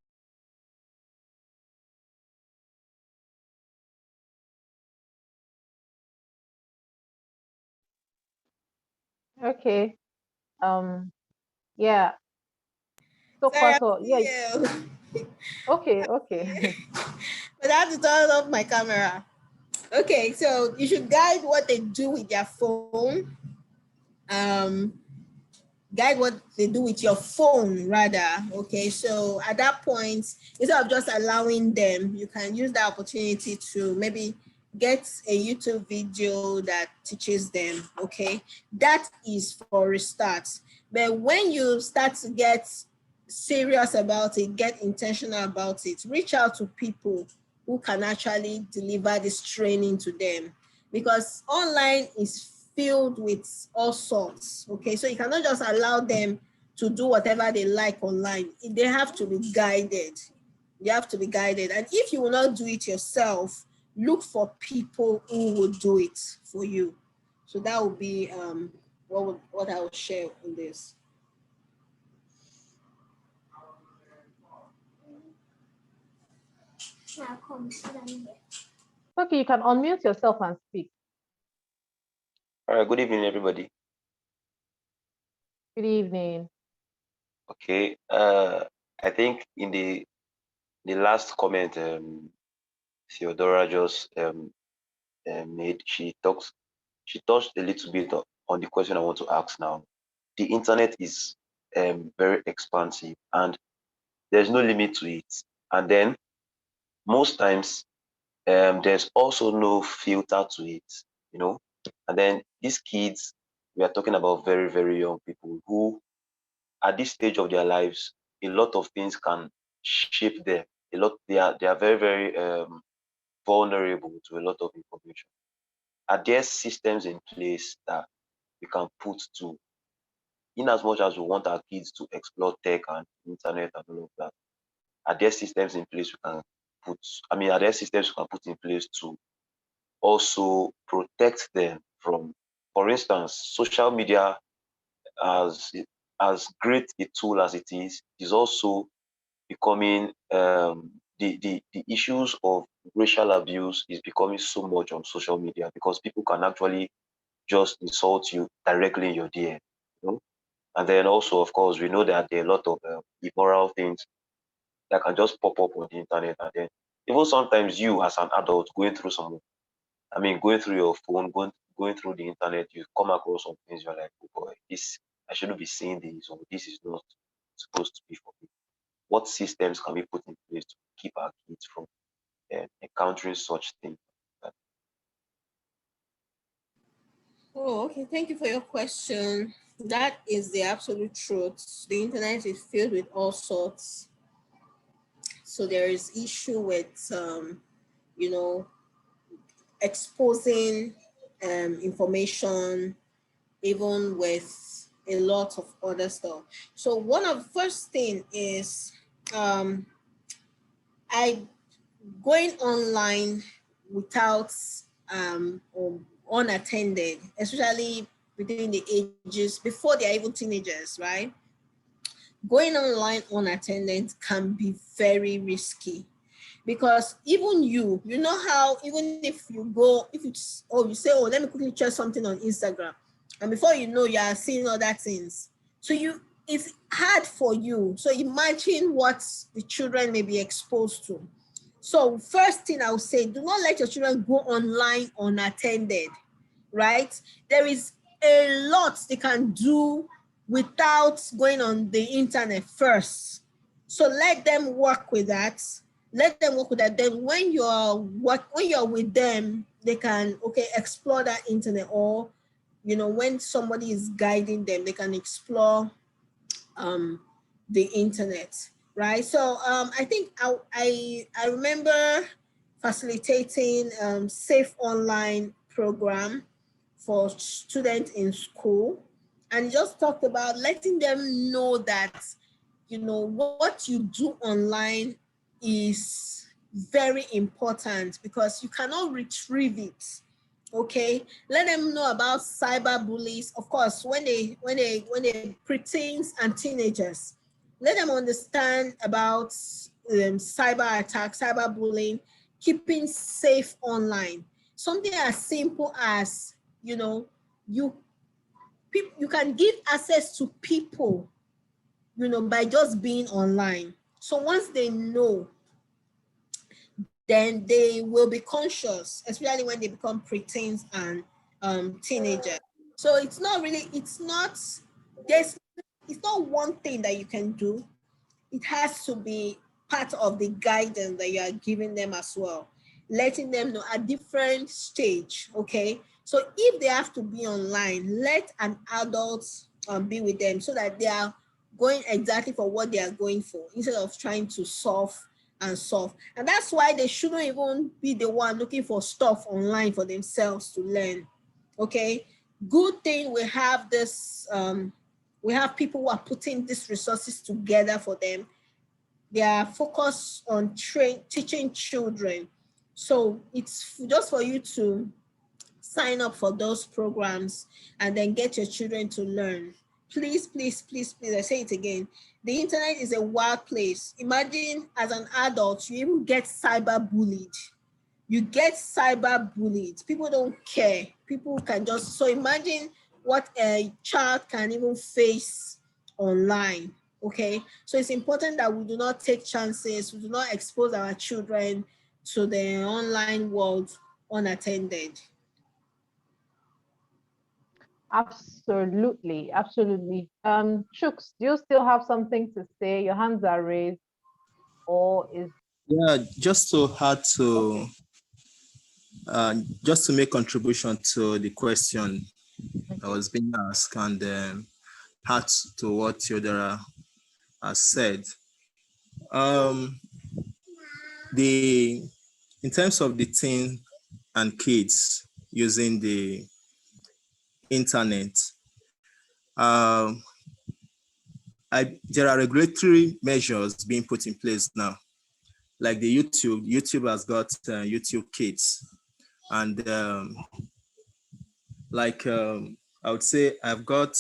Okay. Yeah. So Sorry, I'm Kwato, yeah. you. Okay, okay. But I have to turn off my camera. Okay, so you should guide what they do with their phone. Um, Guide what they do with your phone rather. Okay, so at that point, instead of just allowing them, you can use the opportunity to maybe get a YouTube video that teaches them. Okay, that is for a start. But when you start to get serious about it, get intentional about it, reach out to people who can actually deliver this training to them, because online is filled with all sorts. Okay, so you cannot just allow them to do whatever they like online. They have to be guided. You have to be guided. And if you will not do it yourself, look for people who will do it for you. So that would be what I will share on this. Okay, you can unmute yourself and speak. All right, good evening, everybody. Good evening. Okay, I think in the last comment Theodora just made, she touched a little bit on the question I want to ask now. The internet is very expansive and there's no limit to it. And then most times there's also no filter to it, you know. And then these kids, we are talking about very, very young people who at this stage of their lives, a lot of things can shape them. They are very, very vulnerable to a lot of information. Are there systems in place that we can put to, in as much as we want our kids to explore tech and internet and all of that, are there systems in place we can put, are there systems we can put in place to also protect them from, for instance, social media, as as great a tool as it is also becoming the issues of racial abuse is becoming so much on social media because people can actually just insult you directly in your DM, you know. And then also, of course, we know that there are a lot of immoral things that can just pop up on the internet, and then even sometimes you as an adult going through going through your phone, going through the internet, you come across some things you're like, oh boy, this I shouldn't be seeing this, or this is not supposed to be for me. What systems can we put in place to keep our kids from encountering such things? Oh, okay. Thank you for your question. That is the absolute truth. The internet is filled with all sorts. So there is issue with, you know, exposing information, even with a lot of other stuff. So one of the first thing is I going online without or unattended, especially between the ages before they're even teenagers, right? Going online unattended can be very risky, because even you know how, even if you go, if it's, oh, you say, oh, let me quickly check something on Instagram, and before you know, you are seeing other things. So it's hard for you. So imagine what the children may be exposed to. So first thing I would say, do not let your children go online unattended, right? There is a lot they can do without going on the internet first. So let them work with that. Let them work with that. Then when you're with them, they can, okay, explore that internet, or, you know, when somebody is guiding them, they can explore the internet, right? So I think I remember facilitating safe online program for students in school, and just talked about letting them know that, you know, what you do online is very important, because you cannot retrieve it. Okay, let them know about cyber bullies. Of course, when they preteens and teenagers, let them understand about cyber attacks, cyber bullying, keeping safe online. Something as simple as, you know, you can give access to people, you know, by just being online. So once they know, then they will be conscious, especially when they become preteens and teenagers. So it's not one thing that you can do. It has to be part of the guidance that you are giving them as well, letting them know at different stage, okay? So if they have to be online, let an adult be with them, so that they are going exactly for what they are going for, instead of trying to solve. And that's why they shouldn't even be the one looking for stuff online for themselves to learn, okay? Good thing we have this, we have people who are putting these resources together for them. They are focused on teaching children. So it's just for you to sign up for those programs and then get your children to learn. Please, please, please, please, I say it again. The internet is a wild place. Imagine as an adult, you even get cyber bullied. You get cyber bullied. People don't care. People can just, so imagine what a child can even face online. Okay, so it's important that we do not take chances. We do not expose our children to the online world unattended. Absolutely, absolutely. Chooks, do you still have something to say? Your hands are raised, or is Yeah, just to make contribution to the question that was being asked, and add to what Theodora has said. In terms of the teen and kids using the internet, there are regulatory measures being put in place now, like the YouTube has got YouTube Kids, and I would say I've got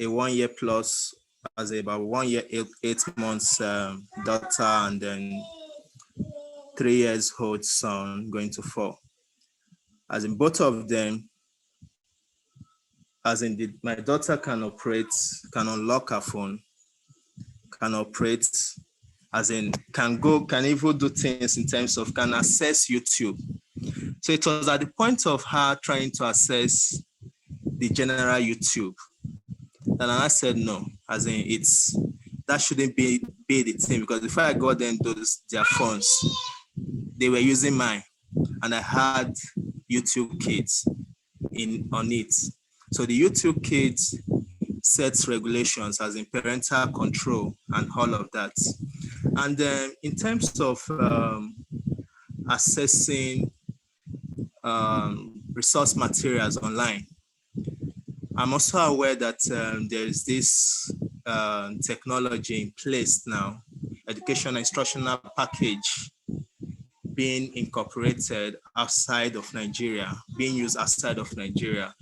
a 1 year plus, as about 1 year, 8 months daughter, and then 3 years old son going to 4. As in both of them, my daughter can unlock her phone, can operate, can even do things in terms of can access YouTube. So it was at the point of her trying to access the general YouTube, and I said no, that shouldn't be the thing, because before I got them their phones, they were using mine, and I had YouTube Kids on it. So the YouTube Kids sets regulations as in parental control and all of that. And in terms of accessing resource materials online, I'm also aware that there is this technology in place now, educational instructional package being incorporated outside of Nigeria, being used outside of Nigeria,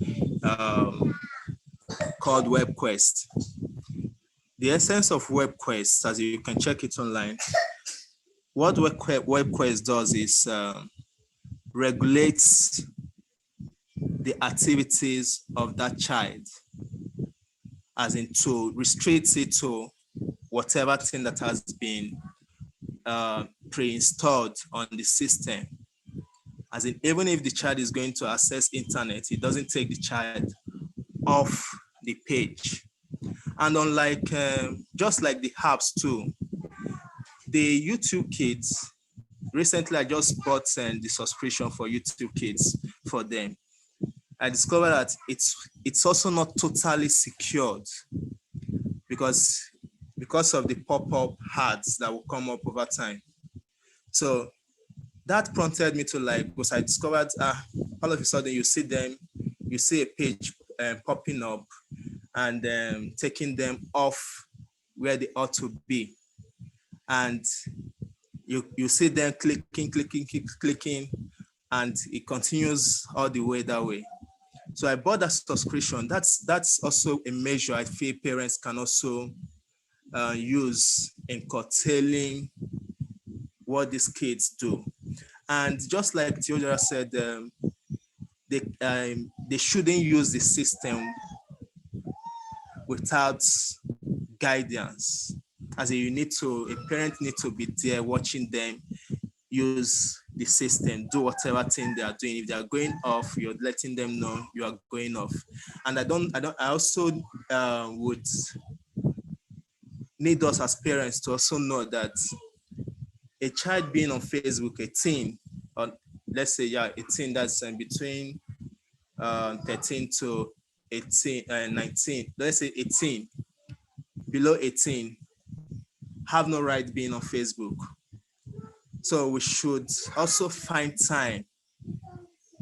called WebQuest. The essence of WebQuest, as you can check it online, what WebQuest does is regulates the activities of that child, as in to restrict it to whatever thing that has been pre-installed on the system. As in, even if the child is going to access internet, it doesn't take the child off the page. And unlike, just like the apps too, the YouTube Kids, recently I just bought the subscription for YouTube Kids for them. I discovered that it's also not totally secured because of the pop-up ads that will come up over time. So that prompted me to because I discovered all of a sudden you see a page popping up and taking them off where they ought to be. And you see them clicking, and it continues all the way that way. So I bought that subscription. That's also a measure I feel parents can also use in curtailing what these kids do. And just like Theodora said, they shouldn't use the system without guidance. As a parent need to be there watching them use the system, do whatever thing they are doing. If they are going off, you're letting them know you are going off. And I also would need us as parents to also know that a child being on Facebook, a teen, or let's say, a teen that's between 13 to 18, 19, let's say 18, below 18, have no right being on Facebook. So we should also find time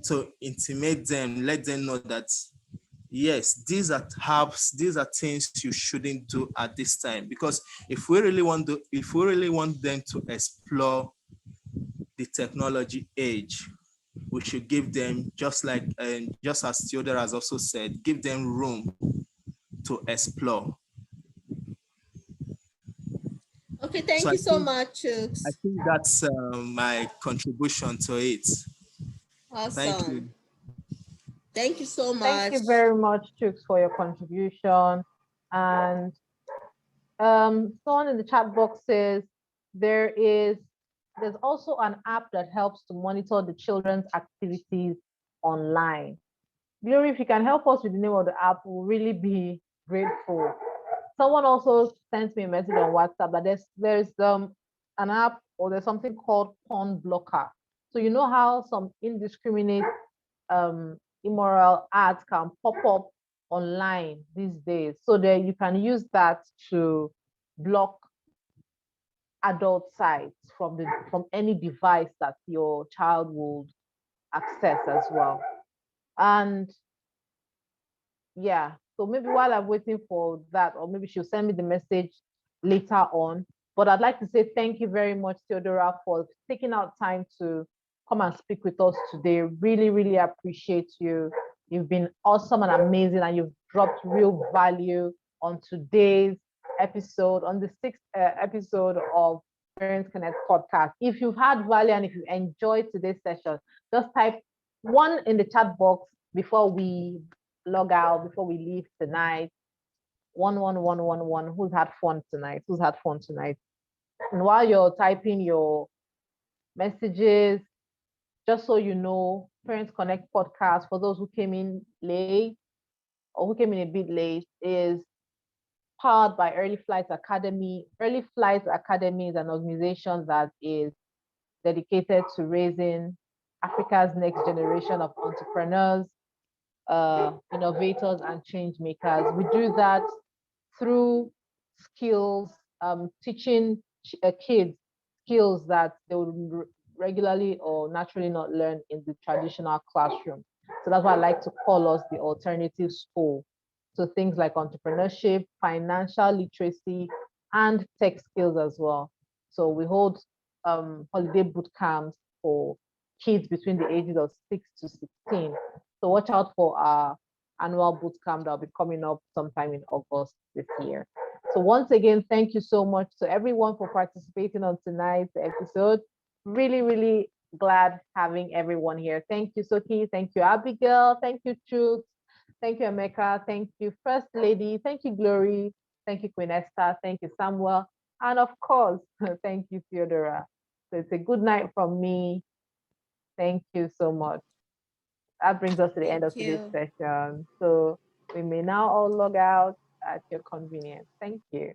to intimate them, let them know that, yes, these are habits, these are things you shouldn't do at this time. Because if we really want them to explore the technology age, we should give them, just as Theodora has also said, give them room to explore. Okay, thank you so much, Chooks. I think that's my contribution to it. Awesome. Thank you. Thank you so much. Thank you very much, Chooks, for your contribution. And someone in the chat box says there's also an app that helps to monitor the children's activities online. Glory, if you can help us with the name of the app, we'll really be grateful. Someone also sent me a message on WhatsApp that there's an app, or there's something called porn blocker. So you know how some indiscriminate immoral ads can pop up online these days. So there you can use that to block adult sites from any device that your child would access as well. And yeah, so maybe while I'm waiting for that, or maybe she'll send me the message later on. But I'd like to say thank you very much, Theodora, for taking out time to come and speak with us today. Really, really appreciate you. You've been awesome and amazing, and you've dropped real value on today's episode, on the 6th episode of Parents Connect podcast. If you've had value and if you enjoyed today's session, just type 1 in the chat box before we log out, before we leave tonight. 11111. Who's had fun tonight? Who's had fun tonight? And while you're typing your messages, just so you know, Parents Connect podcast, for those who came in late or who came in a bit late, is powered by Early Flights Academy. Early Flights Academy is an organization that is dedicated to raising Africa's next generation of entrepreneurs. innovators and change makers. We do that through skills, teaching kids skills that they would regularly or naturally not learn in the traditional classroom. So that's why I like to call us the alternative school. So things like entrepreneurship, financial literacy, and tech skills as well. So we hold holiday boot camps for kids between the ages of 6 to 16. So watch out for our annual boot camp that'll be coming up sometime in August this year. So once again, thank you so much to everyone for participating on tonight's episode. Really, really glad having everyone here. Thank you, Soki. Thank you, Abigail. Thank you, Truth. Thank you, Emeka. Thank you, First Lady. Thank you, Glory. Thank you, Queen Esther. Thank you, Samuel. And of course, thank you, Theodora. So it's a good night from me. Thank you so much. That brings us to the end of today's session. So we may now all log out at your convenience. Thank you.